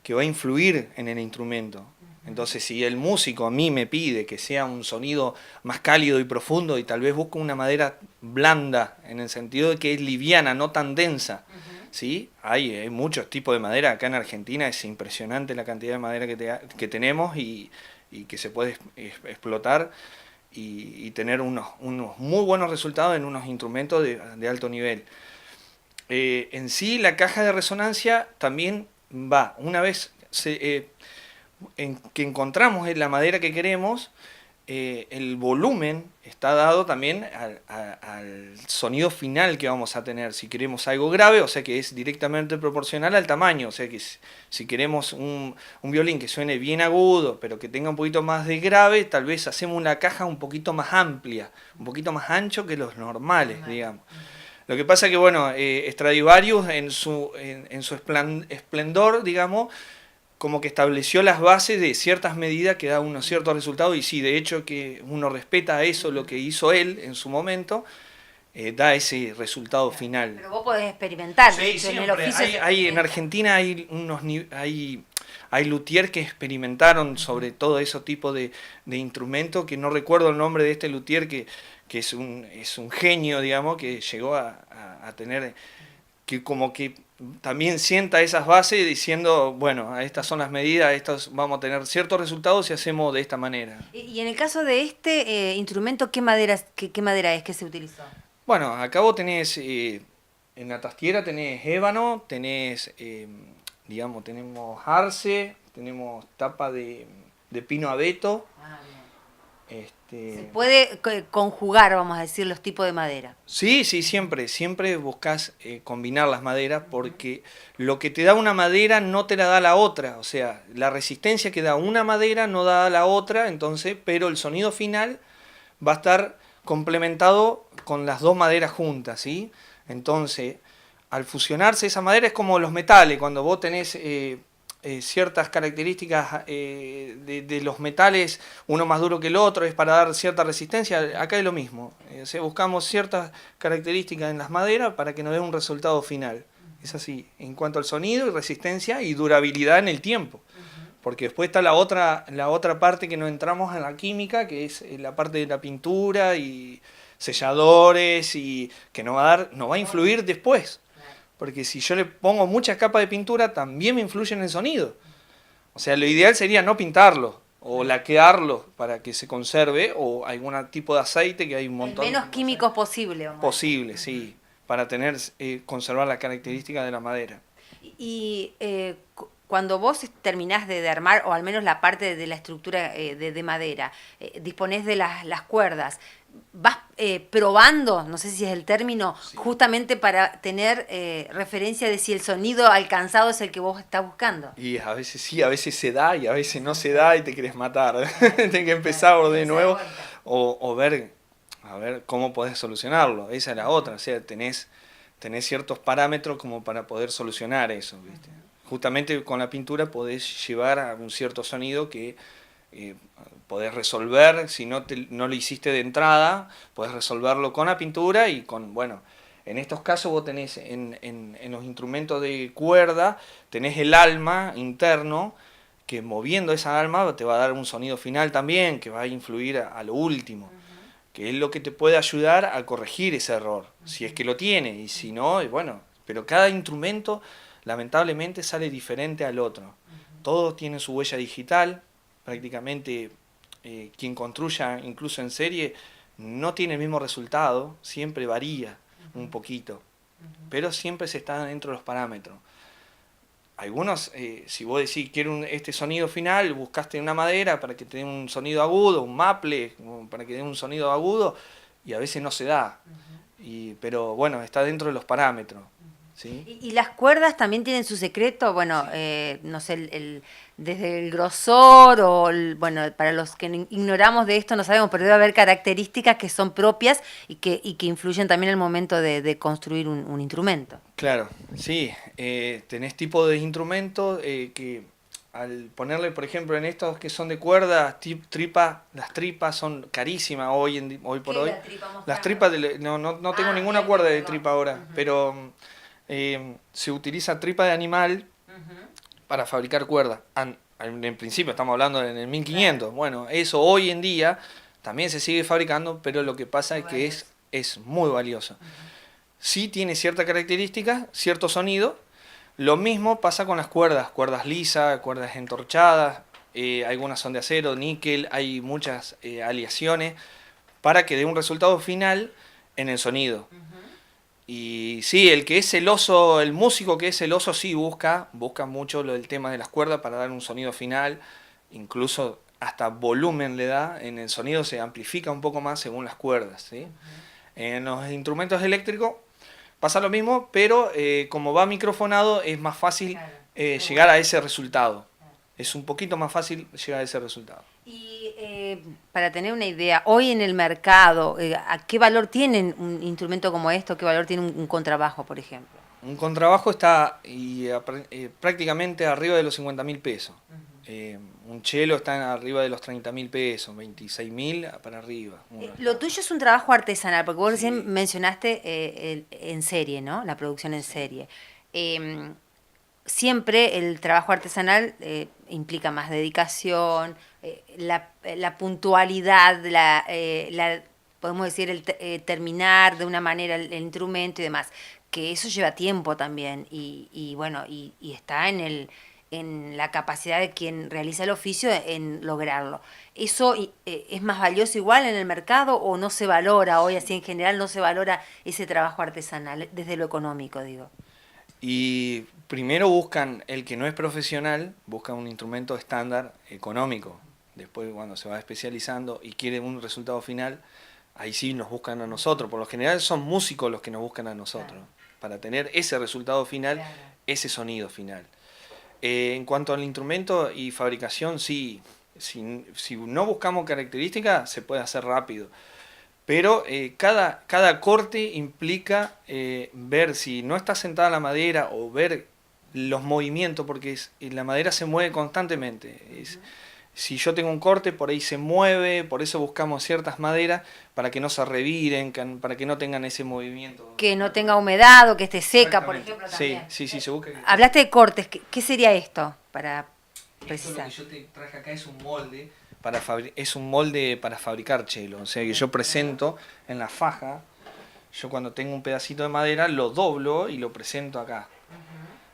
que va a influir en el instrumento. Entonces, si el músico a mí me pide que sea un sonido más cálido y profundo, y tal vez busco una madera blanda, en el sentido de que es liviana, no tan densa, ¿sí? Hay muchos tipos de madera. Acá en Argentina es impresionante la cantidad de madera que tenemos y que se puede explotar y tener unos muy buenos resultados en unos instrumentos de alto nivel. En sí, la caja de resonancia también va, una vez que encontramos la madera que queremos, el volumen está dado también al sonido final que vamos a tener. Si queremos algo grave, o sea que es directamente proporcional al tamaño, o sea que si queremos un violín que suene bien agudo, pero que tenga un poquito más de grave, tal vez hacemos una caja un poquito más amplia, un poquito más ancho que los normales, digamos. Lo que pasa que, bueno, Stradivarius en su esplendor, digamos, como que estableció las bases de ciertas medidas que da unos ciertos resultados, y sí, de hecho que uno respeta eso, lo que hizo él en su momento, da ese resultado final. Pero vos podés experimentar, Sí, de hecho, en el siempre. oficio. En Argentina hay luthier que experimentaron sobre todo ese tipo de instrumentos, que no recuerdo el nombre de este luthier, que es un genio, digamos, que llegó a tener, que como que también sienta esas bases diciendo, bueno, estas son las medidas, vamos a tener ciertos resultados si hacemos de esta manera. Y en el caso de este instrumento, ¿qué madera es que se utilizó? Bueno, acá vos tenés, en la tastiera tenés ébano, tenés, digamos, tenemos arce, tenemos tapa de pino abeto. Se puede conjugar, vamos a decir, los tipos de madera. Sí, siempre buscas combinar las maderas, porque lo que te da una madera no te la da la otra, o sea, la resistencia que da una madera no da la otra, entonces, pero el sonido final va a estar complementado con las dos maderas juntas, ¿sí? Entonces, al fusionarse esa madera es como los metales, cuando vos tenés ciertas características de los metales, uno más duro que el otro, es para dar cierta resistencia. Acá es lo mismo, o sea, buscamos ciertas características en las maderas para que nos dé un resultado final. Es así, en cuanto al sonido y resistencia y durabilidad en el tiempo. Porque después está la otra parte que no entramos en la química, que es la parte de la pintura y selladores, y que no va a influir después. porque si yo le pongo muchas capas de pintura, también me influye en el sonido. O sea, lo ideal sería no pintarlo, o laquearlo para que se conserve, o algún tipo de aceite, que hay un montón. El menos químicos posible. vamos a Posible, sí, para tener, conservar la característica de la madera. Y cuando vos terminás de armar, o al menos la parte de la estructura de madera, disponés de las cuerdas, vas probando, no sé si es el término, justamente para tener referencia de si el sonido alcanzado es el que vos estás buscando. Y a veces sí, a veces se da y a veces no se da y te querés matar. Tenés que empezar de nuevo o ver, a ver cómo podés solucionarlo. Esa es la otra, o sea, tenés ciertos parámetros como para poder solucionar eso, ¿viste? Justamente con la pintura podés llevar a un cierto sonido que podés resolver, si no lo hiciste de entrada, podés resolverlo con la pintura y con, bueno, en estos casos vos tenés en los instrumentos de cuerda, tenés el alma interno, que moviendo esa alma te va a dar un sonido final también, que va a influir a lo último, que es lo que te puede ayudar a corregir ese error, si es que lo tiene, y si no, y bueno, pero cada instrumento lamentablemente sale diferente al otro. Todos tienen su huella digital, prácticamente quien construya incluso en serie no tiene el mismo resultado, siempre varía un poquito, pero siempre se está dentro de los parámetros. Algunos, si vos decís quiero este sonido final, buscaste una madera para que te dé un sonido agudo, un maple para que dé un sonido agudo, y a veces no se da, pero bueno, está dentro de los parámetros. ¿Sí? ¿Y las cuerdas también tienen su secreto? Bueno, no sé, desde el grosor o, bueno, para los que ignoramos de esto no sabemos, pero debe haber características que son propias y que influyen también en el momento de construir un instrumento. Claro, sí. Tenés tipo de instrumentos que al ponerle, por ejemplo, en estos que son de cuerda, las tripas son carísimas hoy por hoy. Las tripas, no tengo ninguna cuerda de tripa ahora, pero se utiliza tripa de animal para fabricar cuerdas. En principio estamos hablando en el 1500. Bueno, eso hoy en día también se sigue fabricando, pero lo que pasa es que es muy valioso. Sí tiene cierta característica, cierto sonido. Lo mismo pasa con las cuerdas lisas, cuerdas entorchadas, algunas son de acero, níquel, hay muchas aleaciones para que dé un resultado final en el sonido. Y sí, el que es celoso, el músico que es celoso sí busca mucho el tema de las cuerdas para dar un sonido final, incluso hasta volumen le da, en el sonido se amplifica un poco más según las cuerdas, ¿sí? En los instrumentos eléctricos pasa lo mismo, pero como va microfonado es más fácil llegar a ese resultado. Es un poquito más fácil llegar a ese resultado. Y para tener una idea, hoy en el mercado, ¿a qué valor tiene un instrumento como esto? ¿Qué valor tiene un contrabajo, por ejemplo? Un contrabajo está prácticamente arriba de los 50.000 pesos. Un cello está arriba de los 30.000 pesos, 26.000 para arriba. Lo tuyo es un trabajo artesanal, porque vos recién mencionaste en serie, ¿no? La producción en serie. Siempre el trabajo artesanal implica más dedicación, la puntualidad, podemos decir, terminar de una manera el instrumento y demás, que eso lleva tiempo también y bueno, y está en la capacidad de quien realiza el oficio en lograrlo. ¿Eso es más valioso igual en el mercado o no se valora hoy, así en general no se valora ese trabajo artesanal, desde lo económico, digo? Y primero buscan, el que no es profesional, busca un instrumento estándar económico. Después cuando se va especializando y quiere un resultado final, ahí sí nos buscan a nosotros. Por lo general son músicos los que nos buscan a nosotros, para tener ese resultado final, ese sonido final. En cuanto al instrumento y fabricación, sí, si no buscamos características, se puede hacer rápido. Pero cada corte implica ver si no está sentada la madera o ver los movimientos, porque la madera se mueve constantemente. Si yo tengo un corte, por ahí se mueve, por eso buscamos ciertas maderas para que no se reviren, para que no tengan ese movimiento. Que no tenga humedad o que esté seca, por ejemplo, también. Sí, se busca. Hablaste de cortes, ¿qué sería esto para precisar? Esto lo que yo te traje acá es un molde. Es un molde para fabricar chelo, o sea que yo presento en la faja, yo cuando tengo un pedacito de madera lo doblo y lo presento acá,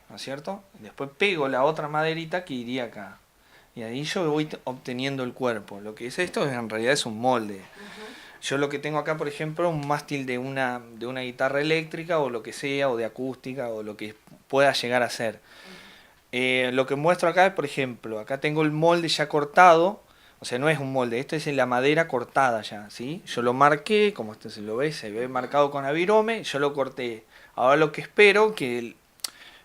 ¿no es cierto? Después pego la otra maderita que iría acá. Y ahí yo voy obteniendo el cuerpo. Lo que es esto en realidad es un molde. Yo lo que tengo acá, por ejemplo, un mástil de una guitarra eléctrica o lo que sea, o de acústica, o lo que pueda llegar a ser. Lo que muestro acá es, por ejemplo, acá tengo el molde ya cortado. O sea, no es un molde, esto es la madera cortada ya, ¿sí? Yo lo marqué, como esto se lo ve, se ve marcado con avirome, yo lo corté. Ahora lo que espero que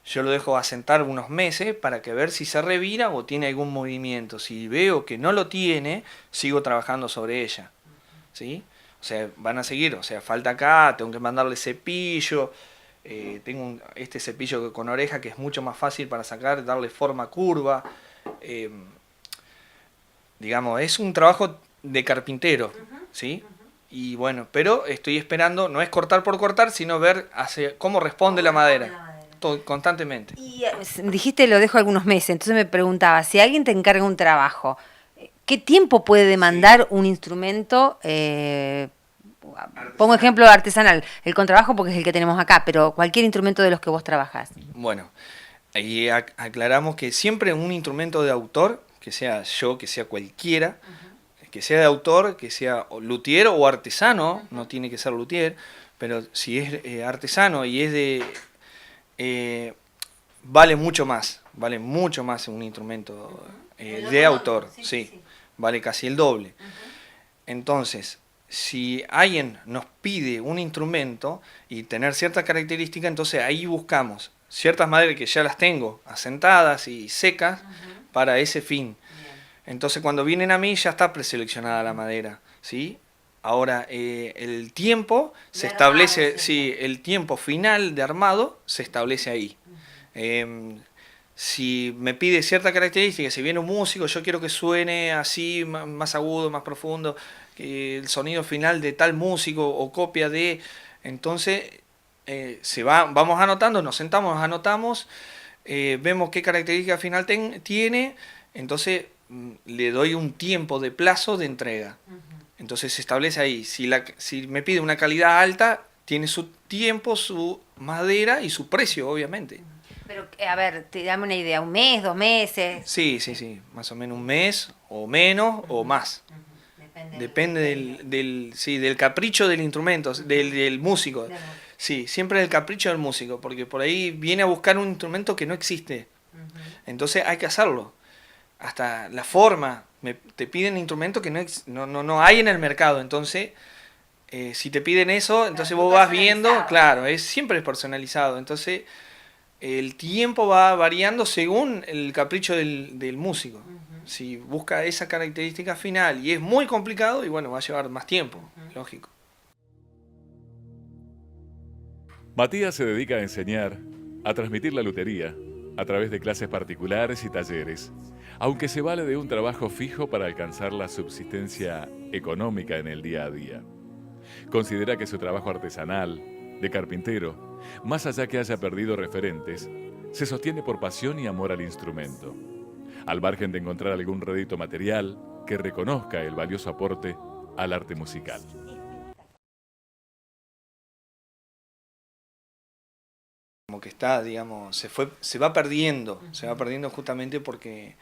yo lo dejo asentar unos meses para que ver si se revira o tiene algún movimiento. Si veo que no lo tiene, sigo trabajando sobre ella, ¿sí? O sea, van a seguir, o sea, falta acá, tengo que mandarle cepillo. Tengo este cepillo con oreja que es mucho más fácil para sacar, darle forma curva. Digamos, es un trabajo de carpintero, ¿sí? Y bueno, pero estoy esperando, no es cortar por cortar, sino ver cómo responde la madera. Constantemente. Y dijiste lo dejo algunos meses, entonces me preguntaba, si alguien te encarga un trabajo, ¿qué tiempo puede demandar un instrumento? Pongo ejemplo artesanal, el contrabajo porque es el que tenemos acá, pero cualquier instrumento de los que vos trabajás. Bueno, ahí aclaramos que siempre un instrumento de autor, que sea yo, que sea cualquiera, que sea de autor, que sea luthier o artesano, no tiene que ser luthier, pero si es artesano y es vale mucho más un instrumento de autor, sí, vale casi el doble. Entonces, si alguien nos pide un instrumento y tener cierta característica, entonces ahí buscamos ciertas maderas que ya las tengo asentadas y secas para ese fin. Entonces cuando vienen a mí ya está preseleccionada la madera, ¿sí? Ahora, el tiempo se establece, sí, el tiempo final de armado se establece ahí. Si me pide cierta característica, si viene un músico, yo quiero que suene así, más agudo, más profundo, que el sonido final de tal músico o copia de... Entonces, vamos anotando, nos sentamos, anotamos, vemos qué característica final tiene, entonces le doy un tiempo de plazo de entrega. Entonces se establece ahí, si me pide una calidad alta, tiene su tiempo, su madera y su precio, obviamente. Pero, a ver, dame una idea, ¿un mes, 2 meses? Sí, más o menos un mes, o menos, o más. Depende del capricho del instrumento, del músico. Sí, siempre el capricho del músico, porque por ahí viene a buscar un instrumento que no existe. Entonces hay que hacerlo. Hasta la forma, te piden instrumentos que no hay en el mercado, entonces si te piden eso, entonces vos vas viendo, claro, siempre es personalizado, entonces el tiempo va variando según el capricho del músico. Si busca esa característica final y es muy complicado, y bueno, va a llevar más tiempo, lógico. Matías se dedica a enseñar, a transmitir la lutería, a través de clases particulares y talleres, aunque se vale de un trabajo fijo para alcanzar la subsistencia económica en el día a día. Considera que su trabajo artesanal, de carpintero, más allá que haya perdido referentes, se sostiene por pasión y amor al instrumento, al margen de encontrar algún rédito material que reconozca el valioso aporte al arte musical. Como que está, digamos, se va perdiendo justamente porque,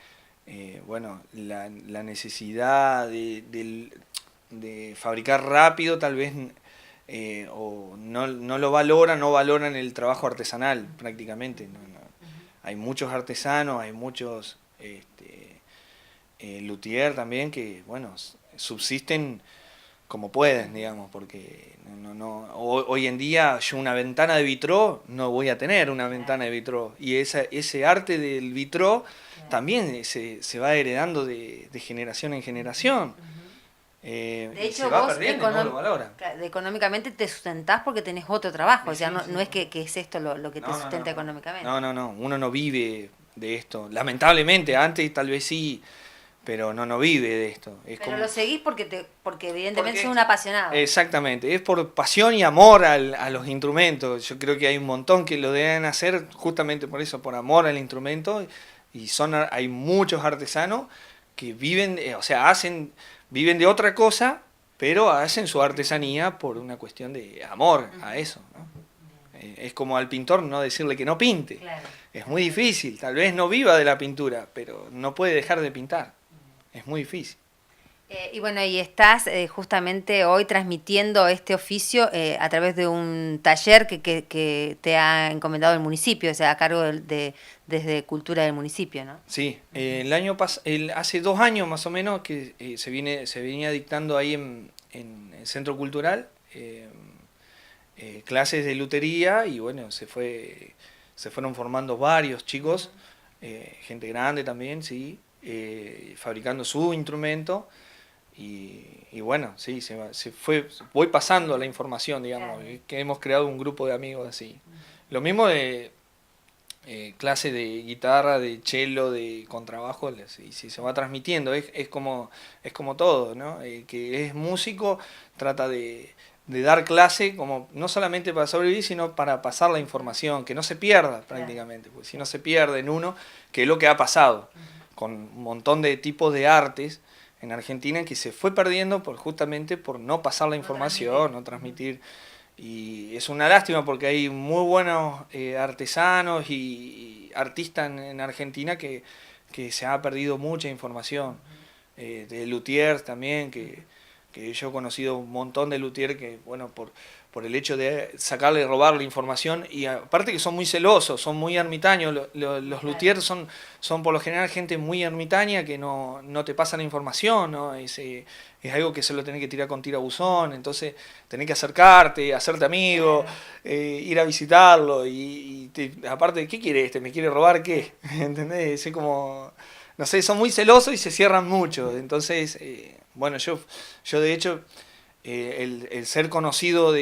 bueno, la necesidad de fabricar rápido tal vez, o no lo no valoran el trabajo artesanal prácticamente. No. Hay muchos artesanos, hay muchos luthier también que, bueno, subsisten como pueden, digamos, porque hoy en día yo una ventana de vitró no voy a tener una ventana de vitró, y ese arte del vitró también se va heredando de generación en generación. De hecho, se va vos perdiendo, no lo valoran. económicamente te sustentás porque tenés otro trabajo, o sea, no es que es esto lo que te sustenta económicamente. No, uno no vive de esto. Lamentablemente, antes tal vez sí, pero no vive de esto. Pero lo seguís porque evidentemente sos un apasionado. Exactamente, es por pasión y amor a los instrumentos. Yo creo que hay un montón que lo deben hacer justamente por eso, por amor al instrumento, y hay muchos artesanos que viven, o sea, viven de otra cosa, pero hacen su artesanía por una cuestión de amor a eso, ¿no? Es como al pintor no decirle que no pinte. Claro. Es muy difícil, tal vez no viva de la pintura, pero no puede dejar de pintar. Es muy difícil. Y bueno, y estás justamente hoy transmitiendo este oficio a través de un taller que te ha encomendado el municipio, o sea, a cargo desde Cultura del municipio, ¿no? Sí, hace 2 años más o menos que se venía dictando ahí en el Centro Cultural clases de lutería y bueno, se fueron formando varios chicos, gente grande también, sí, fabricando su instrumento. Y bueno, sí, voy pasando la información, digamos, que hemos creado un grupo de amigos así. Lo mismo de clase de guitarra, de cello, de contrabajo, y si se va transmitiendo, es como todo, ¿no? Que es músico, trata de dar clase, como no solamente para sobrevivir, sino para pasar la información, que no se pierda prácticamente, porque si no se pierde en uno, que es lo que ha pasado, con un montón de tipos de artes en Argentina que se fue perdiendo justamente por no pasar la información, no transmitir. Y es una lástima porque hay muy buenos artesanos y artistas en Argentina que se ha perdido mucha información. De luthiers también, que yo he conocido un montón de luthiers que, bueno, por el hecho de sacarle y robarle información, y aparte que son muy celosos, son muy ermitaños, los luthiers son por lo general gente muy ermitaña que no te pasan la información, ¿no? Es algo que se lo tenés que tirar con tirabuzón, entonces tenés que acercarte, hacerte amigo, ir a visitarlo, aparte, ¿qué quiere este? ¿Me quiere robar qué? ¿Entendés? Es como, no sé, son muy celosos y se cierran mucho, entonces, bueno, yo de hecho... El ser conocido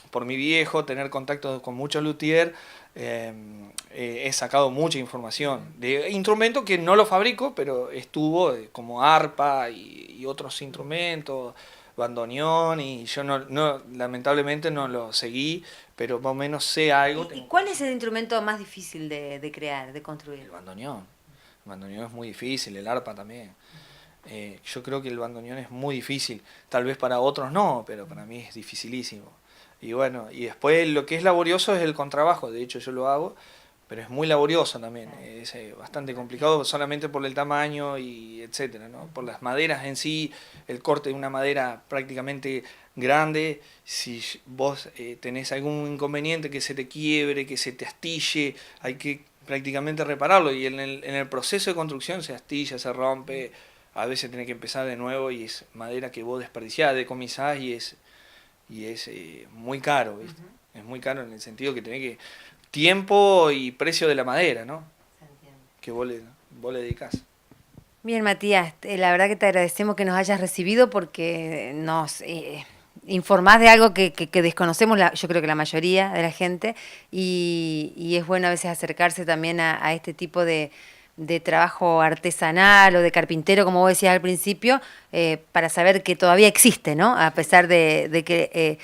por mi viejo, tener contacto con muchos luthiers, he sacado mucha información de instrumentos que no los fabrico, pero estuvo como arpa y otros instrumentos, bandoneón, y yo lamentablemente no lo seguí, pero más o menos sé algo. ¿Y cuál es el instrumento más difícil de crear, de construir? El bandoneón. El bandoneón es muy difícil, el arpa también. Yo creo que el bandoneón es muy difícil, tal vez para otros no, pero para mí es dificilísimo. Y bueno, y después lo que es laborioso es el contrabajo, de hecho yo lo hago, pero es muy laborioso también, es bastante complicado solamente por el tamaño y etcétera, ¿no? Por las maderas en sí, el corte de una madera prácticamente grande, si vos tenés algún inconveniente que se te quiebre, que se te astille, hay que prácticamente repararlo, y en el proceso de construcción se astilla, se rompe. A veces tenés que empezar de nuevo y es madera que vos desperdiciás, decomisás y es muy caro, ¿viste? Es muy caro en el sentido que tenés que... Tiempo y precio de la madera, ¿no? Que vos le dedicás. Bien, Matías, la verdad que te agradecemos que nos hayas recibido porque nos informás de algo que desconocemos, yo creo que la mayoría de la gente, y es bueno a veces acercarse también a este tipo de trabajo artesanal o de carpintero, como vos decías al principio, para saber que todavía existe, ¿no? A pesar de que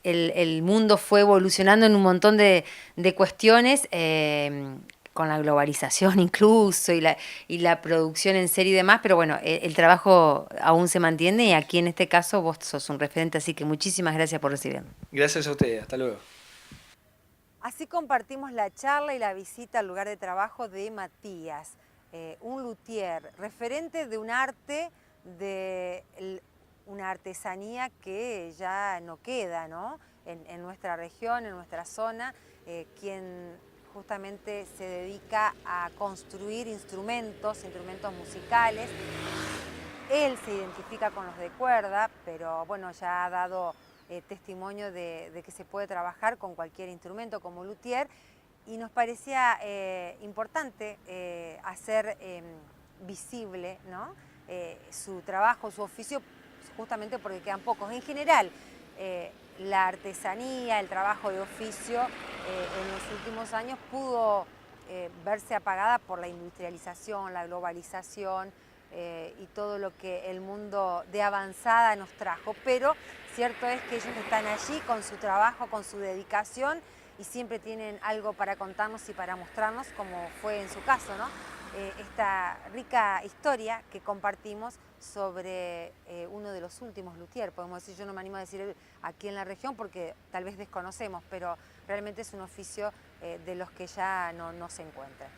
el mundo fue evolucionando en un montón de cuestiones, con la globalización incluso, y la producción en serie y demás, pero bueno, el trabajo aún se mantiene, y aquí en este caso vos sos un referente, así que muchísimas gracias por recibirnos. Gracias a ustedes, hasta luego. Así compartimos la charla y la visita al lugar de trabajo de Matías, un luthier, referente de un arte, una artesanía que ya no queda, ¿no? En nuestra región, en nuestra zona, quien justamente se dedica a construir instrumentos musicales. Él se identifica con los de cuerda, pero bueno, ya ha dado testimonio de que se puede trabajar con cualquier instrumento como luthier, y nos parecía importante hacer visible, ¿no? Su trabajo, su oficio, justamente porque quedan pocos. En general, la artesanía, el trabajo de oficio en los últimos años pudo verse apagada por la industrialización, la globalización, y todo lo que el mundo de avanzada nos trajo, pero cierto es que ellos están allí con su trabajo, con su dedicación, y siempre tienen algo para contarnos y para mostrarnos, como fue en su caso, ¿no? esta rica historia que compartimos sobre uno de los últimos luthier, podemos decir. Yo no me animo a decir aquí en la región porque tal vez desconocemos, pero realmente es un oficio de los que ya no se encuentran.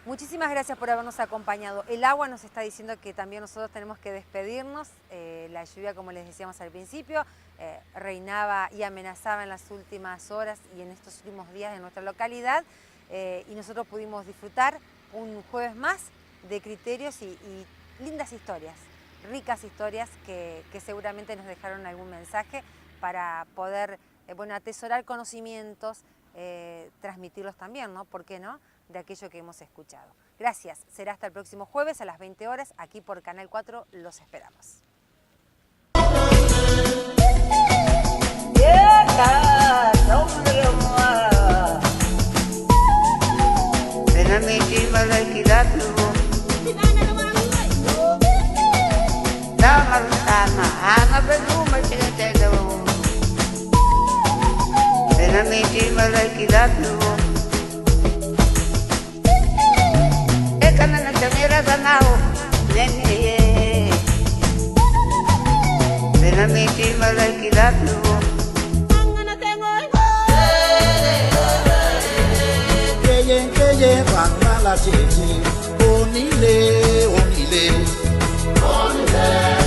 Muchísimas gracias por habernos acompañado. El agua nos está diciendo que también nosotros tenemos que despedirnos. La lluvia, como les decíamos al principio, reinaba y amenazaba en las últimas horas y en estos últimos días de nuestra localidad, y nosotros pudimos disfrutar un jueves más de criterios y lindas historias, ricas historias que seguramente nos dejaron algún mensaje para poder atesorar conocimientos, transmitirlos también, ¿no? ¿Por qué no?, de aquello que hemos escuchado. Gracias. Será hasta el próximo jueves a las 20 horas aquí por Canal 4. Los esperamos. Keye bangala cheche, onile, onile, onile.